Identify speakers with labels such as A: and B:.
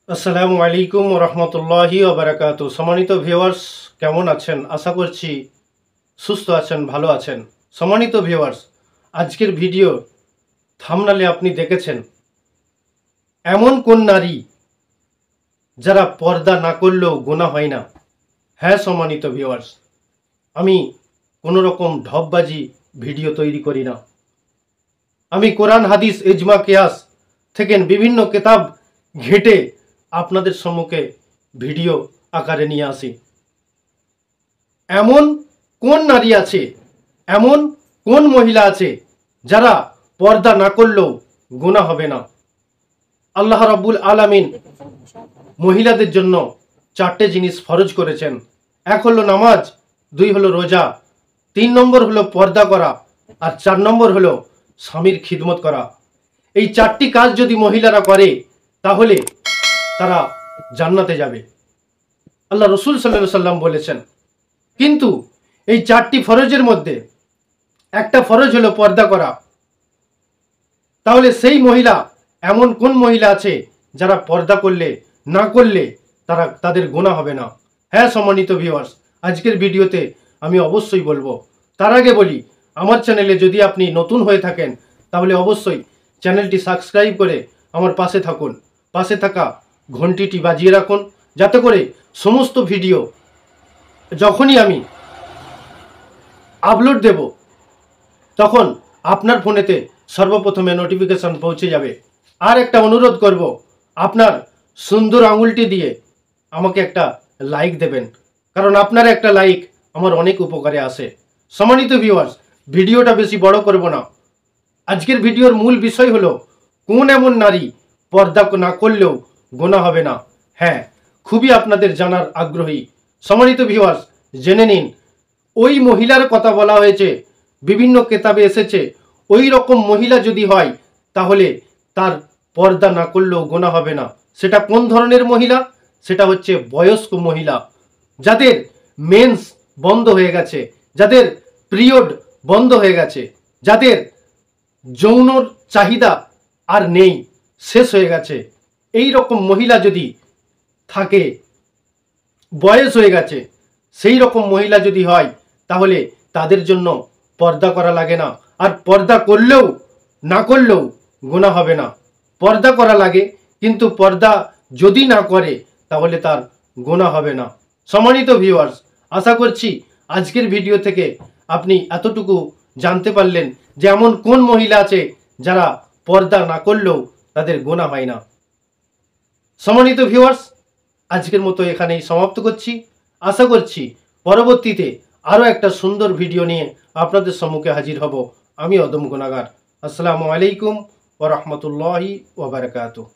A: আসসালামু আলাইকুম রহমতুল্লাহি ওবারাকাতু। সম্মানিত ভিউয়ার্স, কেমন আছেন? আশা করছি সুস্থ আছেন, ভালো আছেন। সম্মানিত ভিউয়ার্স, আজকের ভিডিও থাম্বনেলে আপনি দেখেছেন এমন কোন নারী যারা পর্দা না করলেও গুনাহ হয় না। হ্যাঁ সম্মানিত ভিউয়ার্স, আমি কোনো রকম ঢপবাজি ভিডিও তৈরি করি না। আমি কোরআন, হাদিস, ইজমা, কিয়াস থেকে বিভিন্ন কিতাব ঘেঁটে আপনাদের সম্মুখে ভিডিও আকারে নিয়ে আসি। এমন কোন নারী আছে, এমন কোন মহিলা আছে যারা পর্দা না করলেও গুনাহ হবে না? আল্লাহ রাব্বুল আলামিন মহিলাদের জন্য 4টে জিনিস ফরজ করেছেন। এক হলো নামাজ, 2 হলো রোজা, 3 নম্বর হলো পর্দা করা, আর 4 নম্বর হলো স্বামীর খিদমত করা। এই 4টি কাজ যদি মহিলারা করে তাহলে তারা জান্নাতে যাবে, আল্লাহ রসুল সাল্লাল্লাহু আলাইহি সাল্লাম বলেছেন। কিন্তু এই 4টি ফরজের মধ্যে একটা ফরজ হলো পর্দা করা। তাহলে সেই মহিলা, এমন কোন মহিলা আছে যারা পর্দা করলে না করলে তাদের গুনাহ হবে না? হ্যাঁ সম্মানিত ভিউয়ার্স, আজকের ভিডিওতে আমি অবশ্যই বলবো। তার আগে বলি, আমার চ্যানেলে যদি আপনি নতুন হয়ে থাকেন তাহলে অবশ্যই চ্যানেলটি সাবস্ক্রাইব করে আমার পাশে থাকুন। পাশে থাকা ঘন্টিটি বাজিয়ে রাখুন, যাতে করে সমস্ত ভিডিও যখনই আমি আপলোড দেব তখন আপনার ফোনেতে সর্বপ্রথমে নোটিফিকেশন পৌঁছে যাবে। আর একটা অনুরোধ করব, আপনার সুন্দর আঙুলটি দিয়ে আমাকে একটা লাইক দেবেন, কারণ আপনার একটা লাইক আমার অনেক উপকারে আসে। সম্মানিত ভিউয়ার্স, ভিডিওটা বেশি বড় করব না। আজকের ভিডিওর মূল বিষয় হলো কোন এমন নারী পর্দা না করলেও গুনাহ হবে না। হ্যাঁ, খুবই আপনাদের জানার আগ্রহী। সম্মানিত ভিউয়ার্স, জেনে নিন, ওই মহিলার কথা বলা হয়েছে, বিভিন্ন কিতাবে এসেছে, ওই রকম মহিলা যদি হয় তাহলে তার পর্দা না করলেও গুনাহ হবে না। সেটা কোন ধরনের মহিলা? সেটা হচ্ছে বয়স্ক মহিলা, যাদের মেন্স বন্ধ হয়ে গেছে, যাদের পিরিয়ড বন্ধ হয়ে গেছে, যাদের যৌনর চাহিদা আর নেই, শেষ হয়ে গেছে। এই রকম মহিলা যদি থাকে, বয়স হয়ে গেছে, সেই রকম মহিলা যদি হয় তাহলে তাদের জন্য পর্দা করা লাগে না। আর পর্দা করলেও না করলেও গুনাহ হবে না। পর্দা করা লাগে, কিন্তু পর্দা যদি না করে তাহলে তার গুনাহ হবে না। সম্মানিত ভিউয়ার্স, আশা করছি আজকের ভিডিও থেকে আপনি এতটুকু জানতে পারলেন যে এমন কোন মহিলা আছে যারা পর্দা না করলেও তাদের গুনাহ হয় না। সম্মানিত ভিউয়ার্স, আজকের মতো এখানেই সমাপ্ত করছি। আশা করছি পরবর্তীতে আরও একটা সুন্দর ভিডিও নিয়ে আপনাদের সম্মুখে হাজির হব। আমি অদম গুনাহগার। আসসালামু আলাইকুম ওয়া রাহমাতুল্লাহি ওয়া বারাকাতুহু।